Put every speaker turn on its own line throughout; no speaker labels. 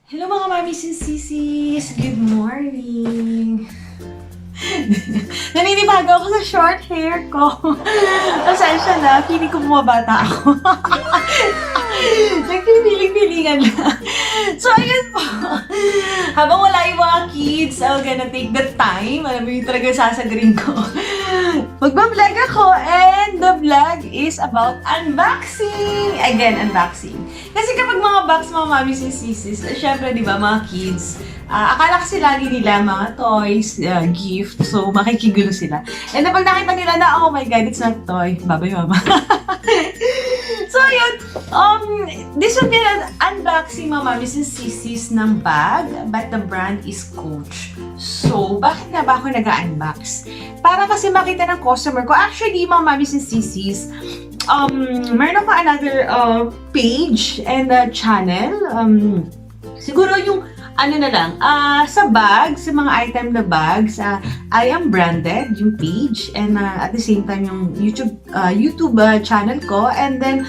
Hello mga Mommies and Sissies! Good morning! Naninibago ako sa short hair ko. Pasensya na, feeling ko bumabata ako. Nagpipiling-pilingan na. So, ayun po. Habang wala yung mga kids, I'm gonna take the time. Alam mo yung talaga sasagarin ko. Magbablog ako and the vlog is about unboxing. Again, unboxing. Kasi kapag mga box, mga Mommies and Sissies, syempre, di ba, mga kids, akala kasi lagi nila mga toys, gift, so makikigulo sila. And pag nakita nila na, oh my God, it's not toy, babay mama. So yun, this will be an unboxing mga Mommies and Sissies ng bag, but the brand is Coach. So, bakit nga ba ako nag-unbox? Para kasi makita ng customer ko, actually mga Mommies and Sissies, meron ako another page and channel. Siguro yung ano na lang, sa bags, sa mga item na bags, I am branded, yung page, and at the same time yung YouTube channel ko. And then,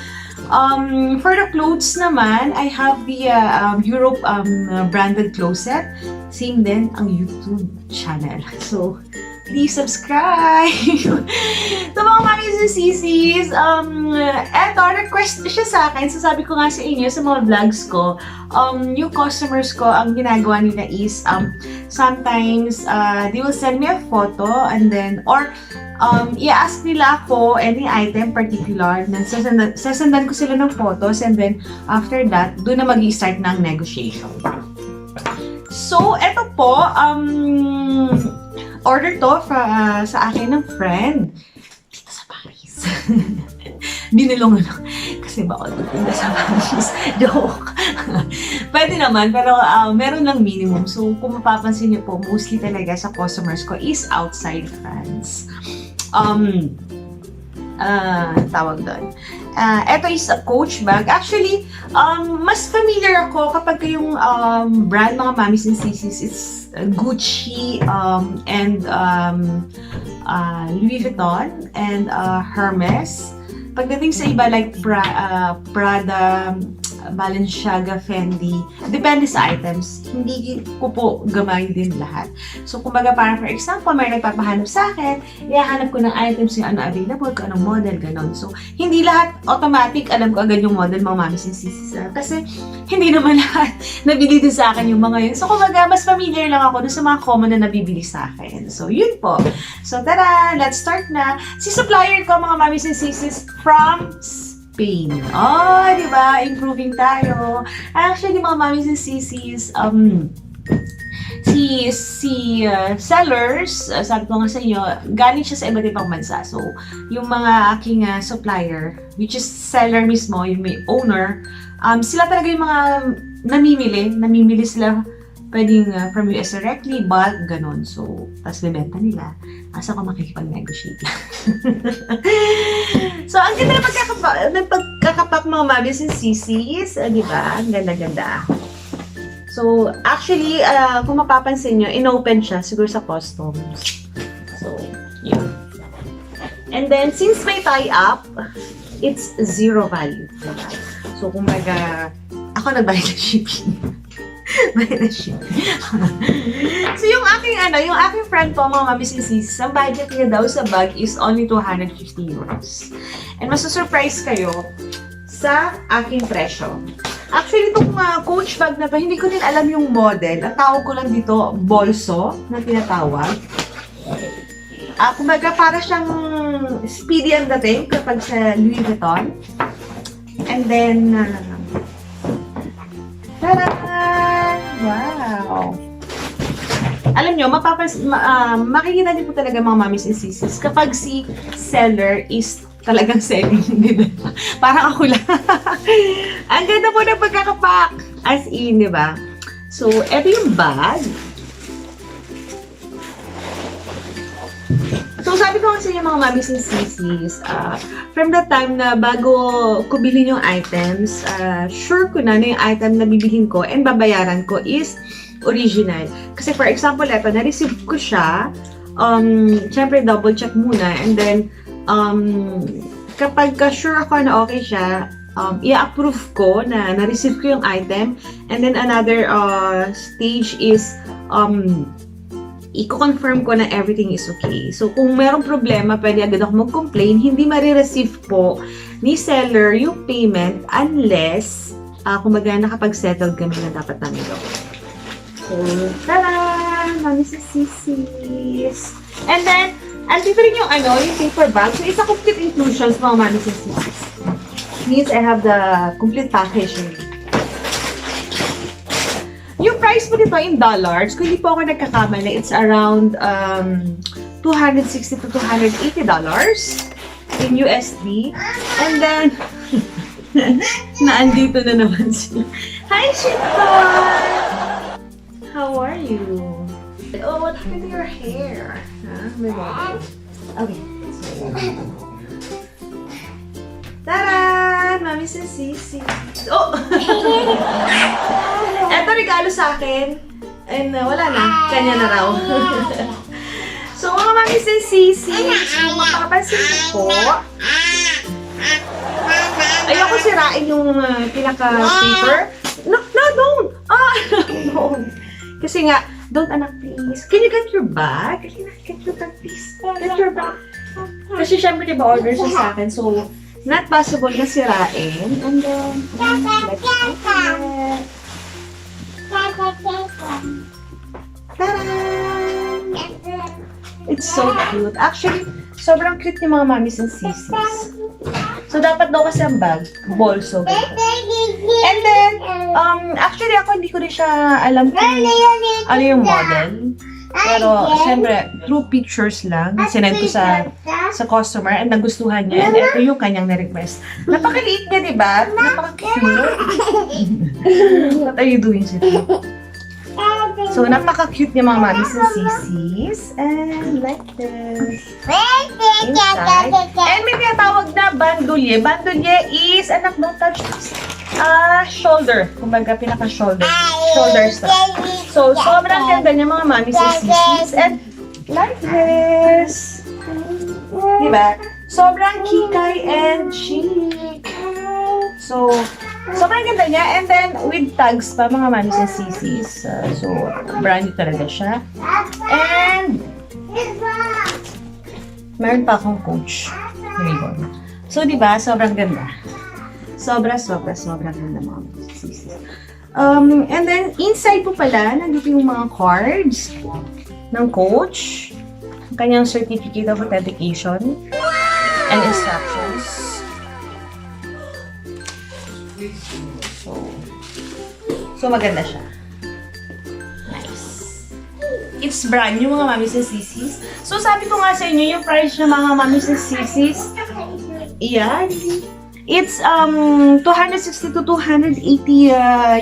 for the clothes naman, I have the Europe branded closet. Same din ang YouTube channel. So, please subscribe! So mga Mommies and Sissies, eto, request siya sa akin. So sabi ko nga sa inyo, sa mga vlogs ko, yung customers ko, ang ginagawa nila is, sometimes, they will send me a photo and then, or, i-ask nila ako any item particular, then sasandan ko sila ng photos, and then, after that, doon na mag-i-start ng negotiation. So, eto po, order to sa akin ng friend dito sa Paris. Binulong kasi bawal dito sa Paris. Joke. Pwede naman, pero meron lang minimum. So, kung mapapansin niyo po, mostly talaga sa customers ko is outside France. Tawag doon. Ito is a Coach bag. Actually, mas familiar ako kapag yung brand mga Mommies and Sissies is Gucci and Louis Vuitton and Hermes. Pagdating sa iba like Prada, Balenciaga, Fendi, depende sa items. Hindi ko po gamay din lahat. So, kumbaga parang for example, may nagpapahanap sa akin, ihahanap ko ng items yung ano available, kung anong model, ganon. So, hindi lahat automatic, alam ko agad yung model mga Mommies and Sissies. Kasi, hindi naman lahat nabili din sa akin yung mga yun. So, kumbaga, mas familiar lang ako dun sa mga common na nabibili sa akin. So, yun po. So, tara, let's start na. Si supplier ko, mga Mommies and Sissies, from Spain. Oh, di ba? Improving tayo. Actually, mga Mommies and Sissies, si sellers, sabi ko nga sa inyo, galing siya sa iba't ibang bansa. So, yung mga aking supplier, which is seller mismo, yung may owner, sila talaga yung mga namimili sila pwedeng from US directly, bulk, ganon. So, tas bebenta nila. Asa ko makikipag-negotiate lang. So, ang ganda na pagkakapak mga Mommies and Sissies. Di ba? Ang ganda-ganda. So, actually, kung mapapansin nyo, inopen siya siguro sa customs. So, yun. And then, since may tie-up, it's zero value. Diba? So, kumbaga, ako nagbayad ng shipping. So yung aking friend po, mga Mommies and Sissies, ang budget niya daw sa bag is only 250 euros. And masusurprise kayo sa aking presyo. Actually, itong Coach bag na to, hindi ko din alam yung model. Ang tawag ko lang dito, Bolso, na tinatawag. Kumbaga, para siyang speedy ang dating kapag sa Louis Vuitton. And then, wow! Alam nyo, makikita niyo po talaga mga Mommies and Sissies kapag si seller is talagang selling, di ba? Parang ako lang. Ang ganda po ng pagkakapak. As in, di ba? So, eto yung bag. So, sabi ko nga sa inyo mga Mommies and Sissies, from the time na bago ko bilhin yung items, sure ko na yung item na bibilhin ko and babayaran ko is original. Kasi for example, eto, na-receive ko siya, syempre double check muna, and then, kapag sure ako na okay siya, i-approve ko na na-receive ko yung item. And then another stage is i-confirm ko na everything is okay. So, kung merong problema, pwede agad ako mag-complain. Hindi marireceive po ni seller yung payment unless kumbaga nakapag-settle kami na dapat namin gawin. So, tada! Mommies and Sissies! And then, andito rin yung yung paper bag. So, it's a complete inclusions mga Mommies and Sissies. Means I have the complete package. Yung price po nito in dollars, kung hindi po ako nagkakamali, it's around $260 to $280 in USD. And then, naandito na naman siya. Hi, Shita! How are you? Oh, what happened to your hair? Huh? May body. Okay. Tara! Mommies and Sissies. Oh! Eto regalo sa akin. And wala na. Kanya na raw. So, mga Mommies and Sissies, kung makapansin ko po, ayoko sirain yung pinaka-paper. No, don't! Don't! Kasi nga, don't anak, please. Can you get your bag? Get your bag, please. Get your bag. Kasi syempre, diba, order siya sa akin. So, not possible na sirain. And then, let's open it. Ta-da! It's so cute. Actually, sobrang cute yung mga Mommies and Sissies. So, dapat daw kasi ang bag, bolso. And then, actually ako hindi ko rin siya alam kung ano yung model. Pero, siyempre, through pictures lang, sinend ko sa customer and nagustuhan niya. And ito yung kanyang na-request. Napakaliit niya, di ba? Napaka-cute. What are you doing, Sissy? So, napaka-cute niya mga Mommies and Sissies. And like this. Inside. And may tinatawag na bandolye. Bandolye is, anak, don't touch this. Shoulder. Kumbaga, pinaka-shoulder. Shoulder strap. So, sobrang ganda niya mga Mommies and Sissies. And like this. Diba? Sobrang kikay and chic. So, sobrang ganda niya. And then, with tags pa mga Mommies and Sissies. So, brand new talaga siya. And, meron pa akong coach. Here you go. So, diba? Sobrang ganda. Sobrang ganda mga Mommies and Sissies. And then, inside po pala, nandito yung mga cards ng coach. Ang kanyang certificate of authentication and instructions. So maganda siya. Nice. It's brand new mga Mommies and Sissies. So sabi ko nga sa inyo, yung price ng mga Mommies and Sissies, yan. It's $260 to $280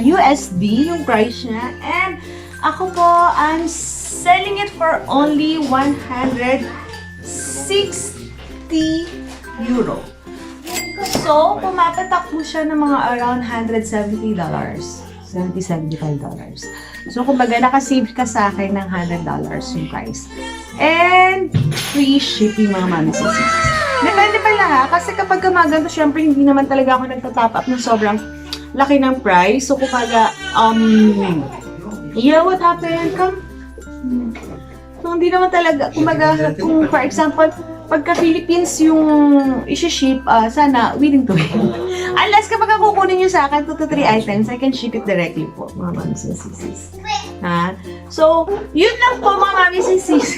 USD yung price niya. And ako po, I'm selling it for only 160 euro. So, pumapatak po siya ng mga around $170. $75. So, kumbaga, nakasave ka sa akin ng $100 yung price. And, free shipping mga Mommies and Sissies. Depende pala ha, kasi kapag gumaganto, syempre hindi naman talaga ako nagtatap up ng sobrang laki ng price. So, kumbaga, yeah, what happened? So, hindi naman talaga, kumbaga, kung for example, pagka Philippines yung isi-ship, sana willing to wait. Unless kapag kukunin nyo sa akin 2 to 3 items, I can ship it directly po, mga Mommies and Sissies. Ha? So, yun lang po mga Mommies and Sissies.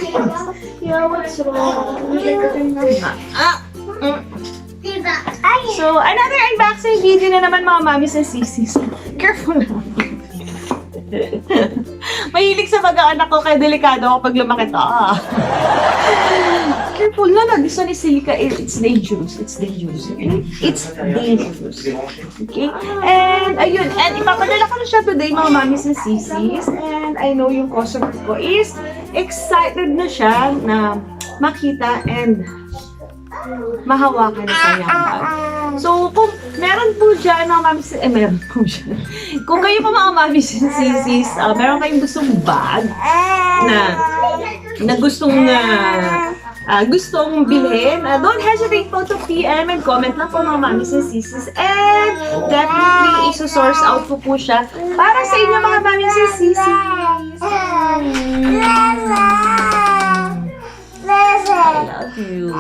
Yeah, what's wrong? So, another unboxing video na naman mga Mommies and Sissies. Careful lang. Mahilig sa pag-aanak ko, kaya delikado ako pag lumaki to. Careful na lang. This one is silica. It's dangerous. It's dangerous. Okay? It's dangerous. Okay? And, ayun. And ipapadala ko na siya today, mga Mommies and Sissies. And I know yung customer ko is excited na siya na makita and mahawakan na kanyang bag. So, kung meron po dyan mga Mommies, meron po dyan. Kung kayo po mga Mommies and Sissies, meron kayong gustong bag na gustong gustong bilhin, don't hesitate po to PM and comment lang po mga Mommies and Sissies. And definitely, iso-source out po siya para sa inyo mga Mommies and Sissies. I love you.